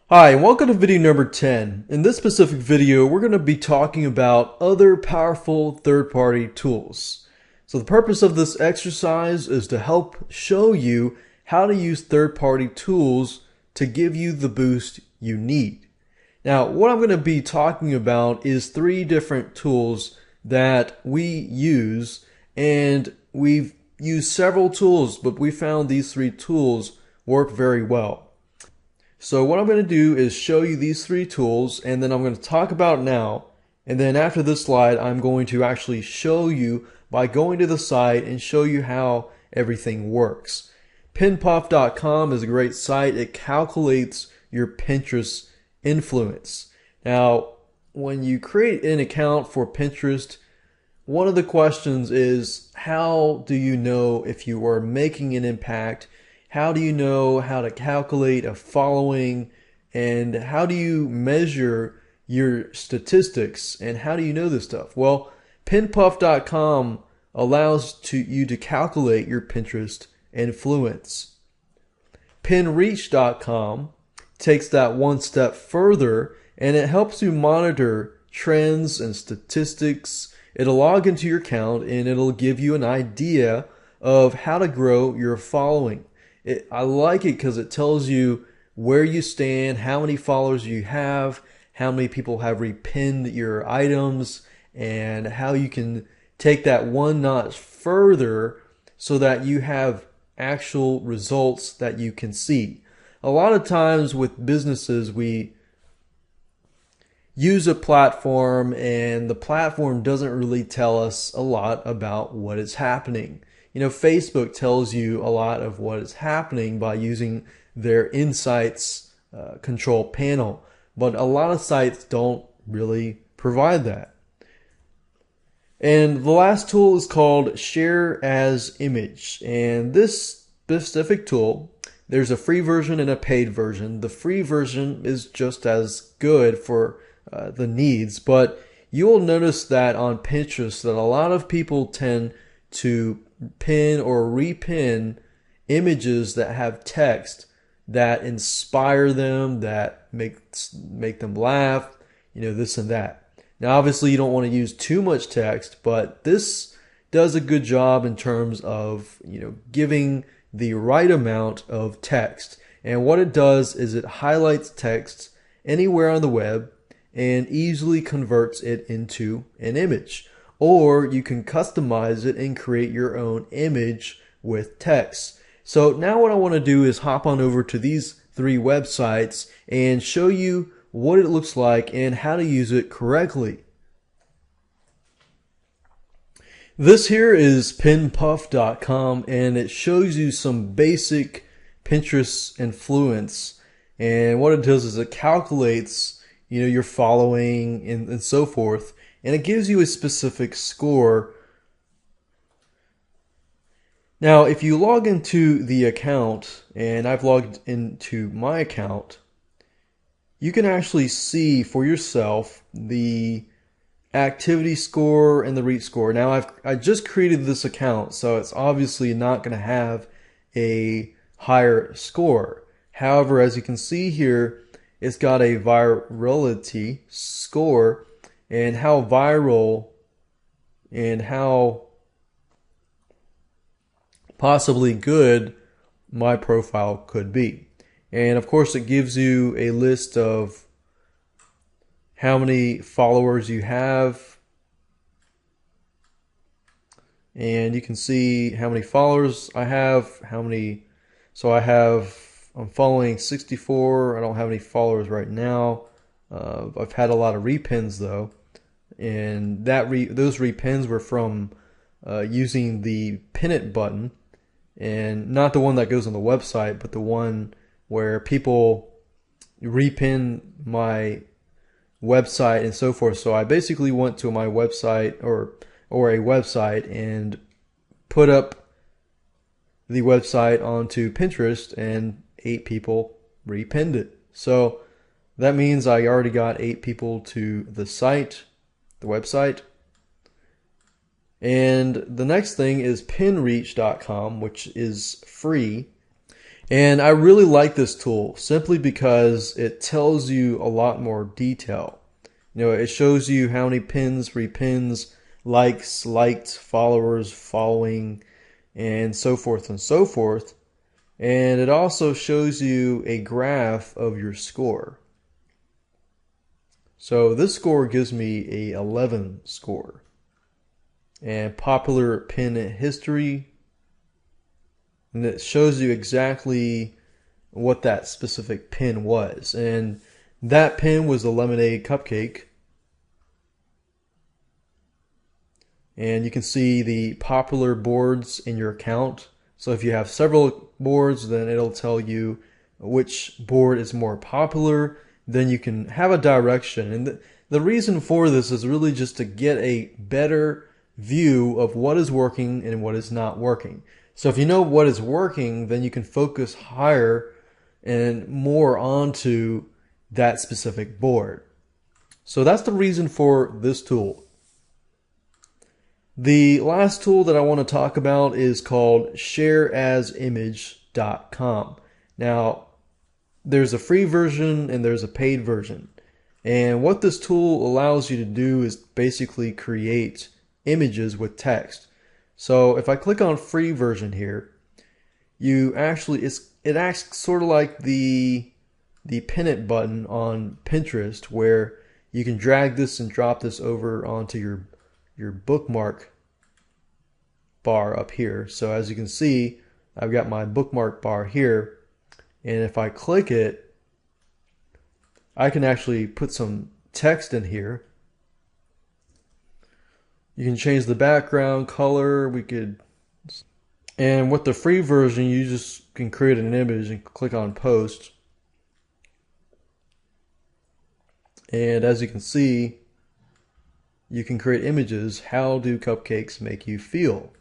Hi, and welcome to video number 10. In this specific video, we're going to be talking about other powerful third-party tools. So the purpose of this exercise is to help show you how to use third-party tools to give you the boost you need. Now, what I'm going to be talking about is three different tools that we use, and we've used several tools, but we found these three tools work very well. So what I'm going to do is show you these three tools, and then I'm going to talk about it now. And then after this slide, I'm going to actually show you by going to the site and show you how everything works. 10puff.com is a great site. It calculates your Pinterest influence. Now, when you create an account for Pinterest, one of the questions is, how do you know if you are making an impact? How do you know how to calculate a following, and how do you measure your statistics, and how do you know this stuff? Well, pinpuff.com allows you to calculate your Pinterest influence. pinreach.com takes that one step further, and it helps you monitor trends and statistics. It'll log into your account and it'll give you an idea of how to grow your following. I like it because it tells you where you stand, how many followers you have, how many people have repinned your items, and how you can take that one notch further so that you have actual results that you can see. A lot of times with businesses, we use a platform and the platform doesn't really tell us a lot about what is happening. You know, Facebook tells you a lot of what is happening by using their insights control panel, but a lot of sites don't really provide that. And the last tool is called Share as Image, and this specific tool, there's a free version and a paid version. The free version is just as good for the needs, but you'll notice that on Pinterest that a lot of people tend to pin or repin images that have text that inspire them, that make them laugh, you know, this and that. Now, obviously, you don't want to use too much text, but this does a good job in terms of, you know, giving the right amount of text. And what it does is it highlights text anywhere on the web and easily converts it into an image. Or you can customize it and create your own image with text. So now what I want to do is hop on over to these three websites and show you what it looks like and how to use it correctly. This here is pinpuff.com, and it shows you some basic Pinterest influence. And what it does is it calculates, you know, your following and so forth. And it gives you a specific score. Now, if you log into the account, and I've logged into my account, you can actually see for yourself the activity score and the reach score. Now, I just created this account, so it's obviously not going to have a higher score. However, as you can see here, it's got a virality score, and how viral and how possibly good my profile could be. And of course, it gives you a list of how many followers you have, and you can see how many followers I have, I'm following 64. I don't have any followers right now. I've had a lot of repins though, and those repins were from using the pin it button, and not the one that goes on the website, but the one where people repin my website and so forth. So I basically went to my website or a website and put up the website onto Pinterest, and 8 people repinned it. So that means I already got 8 people to the site, the website. And the next thing is pinreach.com, which is free. And I really like this tool simply because it tells you a lot more detail. You know, it shows you how many pins, repins, likes, liked, followers, following, and so forth and so forth. And it also shows you a graph of your score. So this score gives me a 11 score. And popular pin history, and it shows you exactly what that specific pin was. And that pin was the lemonade cupcake. And you can see the popular boards in your account. So if you have several boards, then it'll tell you which board is more popular. Then you can have a direction. And the reason for this is really just to get a better view of what is working and what is not working. So if you know what is working, then you can focus higher and more onto that specific board. So that's the reason for this tool. The last tool that I want to talk about is called shareasimage.com. Now, there's a free version and there's a paid version. And what this tool allows you to do is basically create images with text. So if I click on free version here, it acts sort of like the pin it button on Pinterest, where you can drag this and drop this over onto your bookmark bar up here. So as you can see, I've got my bookmark bar here, and if I click it, I can actually put some text in here. You can change the background color. And with the free version, you just can create an image and click on post. And as you can see, you can create images. How do cupcakes make you feel?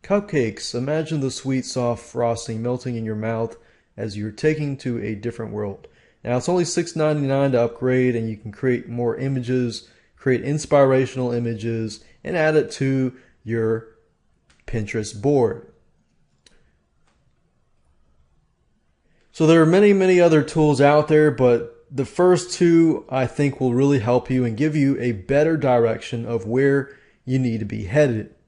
Cupcakes, imagine the sweet, soft frosting melting in your mouth as you're taking to a different world. Now it's only $6.99 to upgrade, and you can create more images, create inspirational images, and add it to your Pinterest board. So there are many, many other tools out there, but the first two I think will really help you and give you a better direction of where you need to be headed.